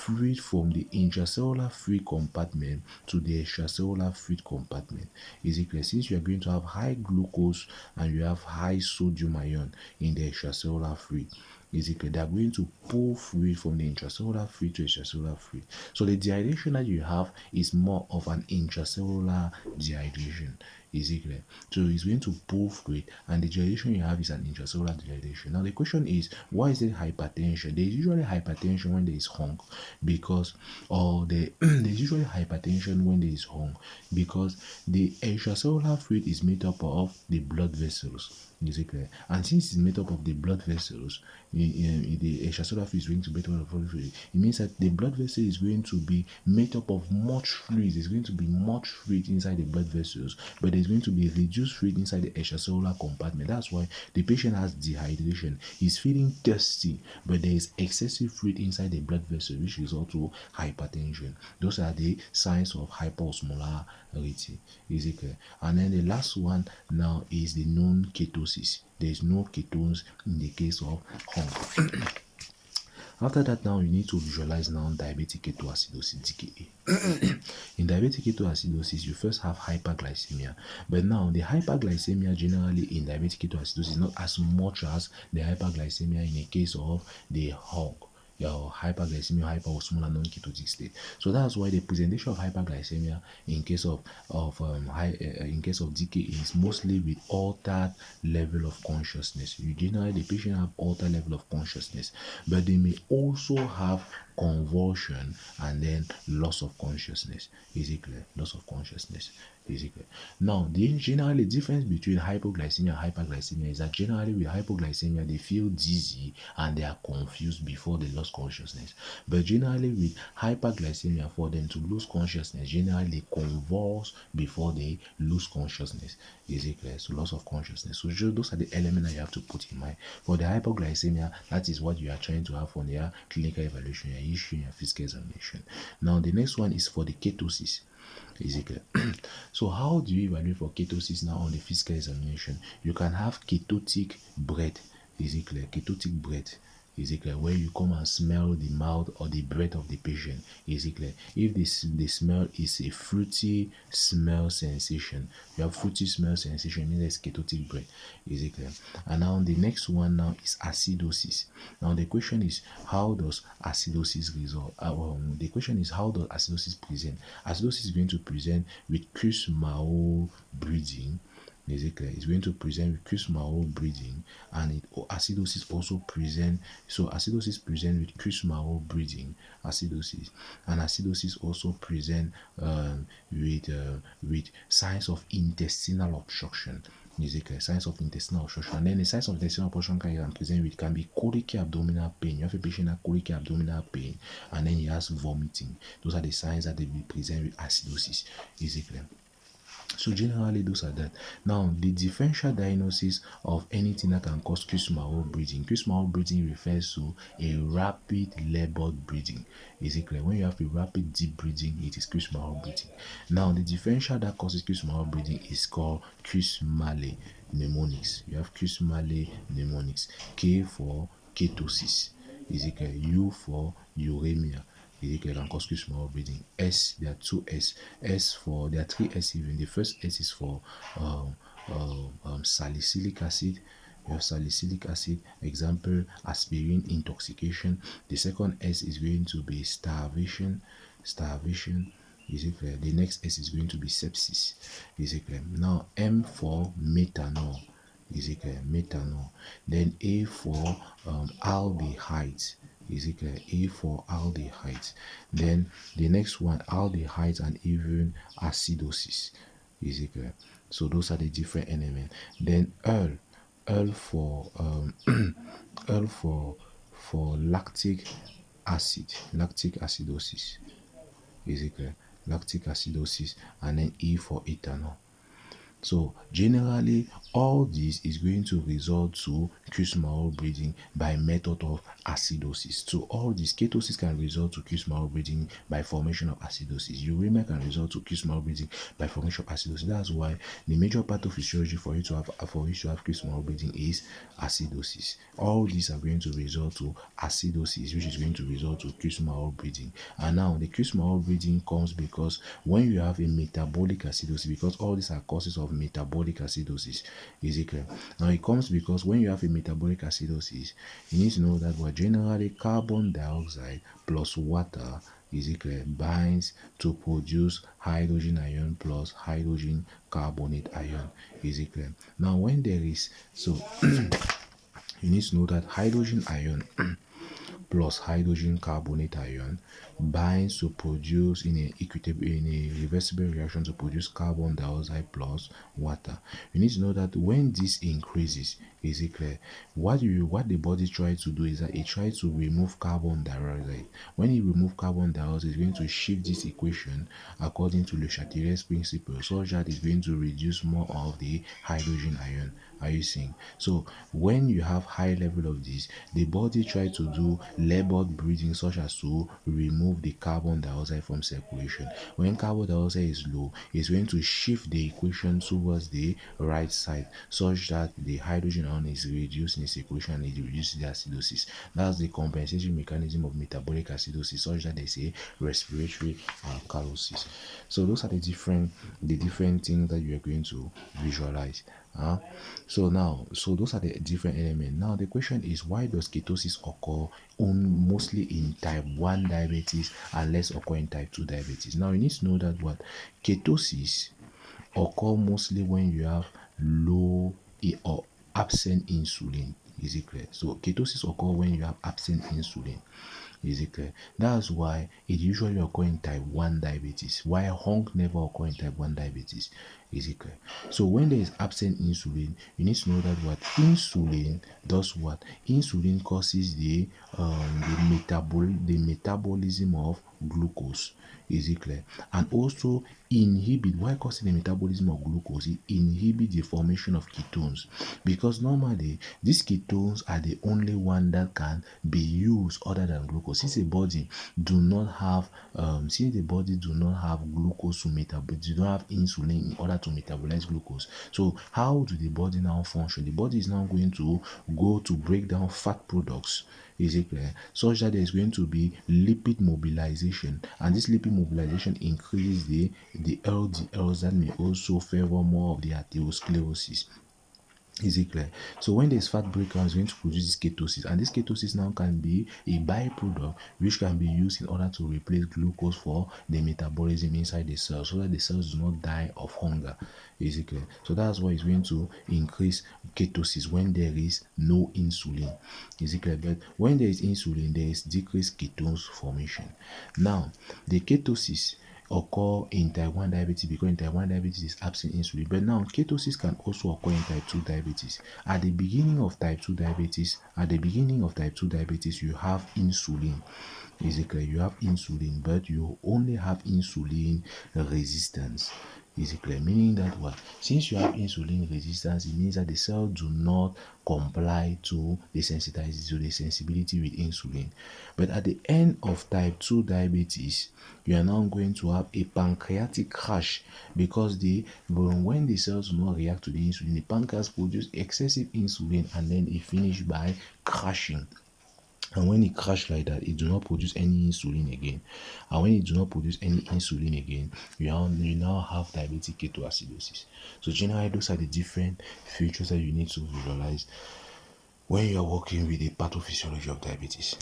fluid from the intracellular fluid compartment to the extracellular fluid compartment. Is it clear? Since you are going to have high glucose and you have high sodium ion in the extracellular fluid, is it clear? They are going to pull fluid from the intracellular fluid to extracellular fluid. So the dehydration that you have is more of an intracellular dehydration. Is it clear? So it's going to pull fluid, and the dehydration you have is an intracellular dehydration. Now the question is, why is it hypertension? There is usually hypertension when there is hung, because there's usually hypertension when there is hung because the extracellular fluid is made up of the blood vessels. Is it clear? And since it's made up of the blood vessels, the extracellular fluid is going to be made up of blood fluid. It means that the blood vessel is going to be made up of much fluid. There's going to be much fluid inside the blood vessels, but there's going to be reduced fluid inside the extracellular compartment. That's why the patient has dehydration. He's feeling thirsty, but there is excessive fluid inside the blood vessel, which is also hypertension. Those are the signs of hyperosmolarity. Is it clear? And then the last one now is the known ketosis. There is no ketones in the case of hunger. After that, now you need to visualize now diabetic ketoacidosis, DKA. In diabetic ketoacidosis, you first have hyperglycemia, but now the hyperglycemia generally in diabetic ketoacidosis is not as much as the hyperglycemia in the case of the hog. Your hyperglycemia, hyperosmolar non-ketotic state. So that's why the presentation of hyperglycemia in case of DKA is mostly with altered level of consciousness. Generally, the patient have altered level of consciousness, but they may also have convulsion and then loss of consciousness. Is it clear? Loss of consciousness. Is it clear? Now, the generally difference between hypoglycemia and hyperglycemia is that generally with hypoglycemia they feel dizzy and they are confused before they lose consciousness. But generally with hyperglycemia, for them to lose consciousness, generally they convulse before they lose consciousness. Is it clear? So loss of consciousness. So those are the elements that you have to put in mind. For the hypoglycemia, that is what you are trying to have for their clinical evaluation, your issue, your physical examination. Now the next one is for the ketosis. Is it clear? So how do you evaluate for ketosis now on the physical examination? You can have ketotic breath. Is it clear? Ketotic breath. Is it clear? Where you come and smell the mouth or the breath of the patient. Is it clear? If the smell is a fruity smell sensation, you have fruity smell sensation, means it's ketotic breath. Is it clear? And now the next one now is acidosis. Now the question is, how does acidosis resolve? The question is, how does acidosis present? Acidosis is going to present with Kussmaul breathing. Is it clear? It's going to present with Kussmaul breathing, and acidosis also present. So acidosis present with Kussmaul breathing, acidosis, and acidosis also present with signs of intestinal obstruction. Is it clear? Signs of intestinal obstruction. And then the signs of intestinal obstruction can be colic abdominal pain. You have a patient with colic abdominal pain, and then he has vomiting. Those are the signs that they will present with acidosis. Is it clear? So generally those are that. Now the differential diagnosis of anything that can cause Kussmaul breathing. Kussmaul breathing refers to a rapid labored breathing. Is it clear? When you have a rapid deep breathing, it is Kussmaul breathing. Now the differential that causes Kussmaul breathing is called Kussmaul pneumonics. You have Kussmaul pneumonics. K for ketosis. Is it clear? U for uremia. It can cause Kussmaul breathing. S, there are two S. There are three S even. The first S is for salicylic acid. You have salicylic acid, example, aspirin intoxication. The second S is going to be starvation. Is it clear? The next S is going to be sepsis. Is it clear? Now M for methanol. Is it clear? Methanol. Then A for aldehydes. Is it clear? A for aldehydes. Then the next one, aldehydes and even acidosis. Is it clear? So those are the different elements. Then L for lactic acid, lactic acidosis. Is it clear? Lactic acidosis. And then E for ethanol. So generally, all this is going to result to Kussmaul breathing by method of acidosis. So all this ketosis can result to Kussmaul breathing by formation of acidosis. Uremia can result to Kussmaul breathing by formation of acidosis. That's why the major pathophysiology for you to have Kussmaul breathing is acidosis. All these are going to result to acidosis, which is going to result to Kussmaul breathing. And now the Kussmaul breathing comes because when you have a metabolic acidosis, because all these are causes of metabolic acidosis. Is it clear? Now it comes because when you have a metabolic acidosis, you need to know that what generally carbon dioxide plus water, is it clear, binds to produce hydrogen ion plus hydrogen carbonate ion. Is it clear? Now when there is, so you need to know that hydrogen ion plus hydrogen carbonate ion binds to produce in a reversible reaction to produce carbon dioxide plus water. You need to know that when this increases, is it clear? What the body tries to do is that it tries to remove carbon dioxide. When it removes carbon dioxide, it's going to shift this equation according to Le Chatelier's principle, such that it's going to reduce more of the hydrogen ion. Are you seeing? So when you have high level of this, the body tries to do labored breathing, such as to remove the carbon dioxide from circulation. When carbon dioxide is low, it's going to shift the equation towards the right side, such that the hydrogen ion is reduced in circulation and it reduces the acidosis. That's the compensation mechanism of metabolic acidosis, such that they say respiratory alkalosis. So those are the different things that you are going to visualize. So those are the different elements. Now the question is, why does ketosis occur mostly in type 1 diabetes and less occur in type 2 diabetes? Now you need to know that what ketosis occur mostly when you have low or absent insulin. Is it clear? So ketosis occur when you have absent insulin. Is it clear? That's why it usually occur in type 1 diabetes, while hunk never occur in type 1 diabetes. Is it clear? So when there is absent insulin, you need to know that what insulin does what? Insulin causes the metabolism of glucose. Is it clear? And also inhibit, why causing the metabolism of glucose? It inhibits the formation of ketones, because normally these ketones are the only one that can be used other than glucose. Since the body do not have glucose to metabolize, do not have insulin in order to metabolize glucose. So how do the body now function? The body is now going to go to break down fat products. Is it clear? Such that there is going to be lipid mobilization, and this lipid mobilization increases the LDLs that may also favor more of the atherosclerosis. Is it clear? So when there's fat breakdown, it's going to produce this ketosis, and this ketosis now can be a byproduct which can be used in order to replace glucose for the metabolism inside the cell, so that the cells do not die of hunger. Is it clear? So that's why it's going to increase ketosis when there is no insulin. Is it clear? But when there is insulin, there is decreased ketones formation. Now the ketosis occur in type 1 diabetes because in type 1 diabetes is absent insulin. But now ketosis can also occur in type 2 diabetes. At the beginning of type 2 diabetes, you have insulin. Is it clear? You have insulin, but you only have insulin resistance. Is it clear? Meaning that what? Since you have insulin resistance, it means that the cells do not comply to the sensibility with insulin. But at the end of type 2 diabetes, you are now going to have a pancreatic crash, because when the cells do not react to the insulin, the pancreas produces excessive insulin and then it finishes by crashing. And when it crashes like that, it do not produce any insulin again. And when it do not produce any insulin again, you now have diabetic ketoacidosis. So generally, those are the different features that you need to visualize when you are working with the pathophysiology of diabetes.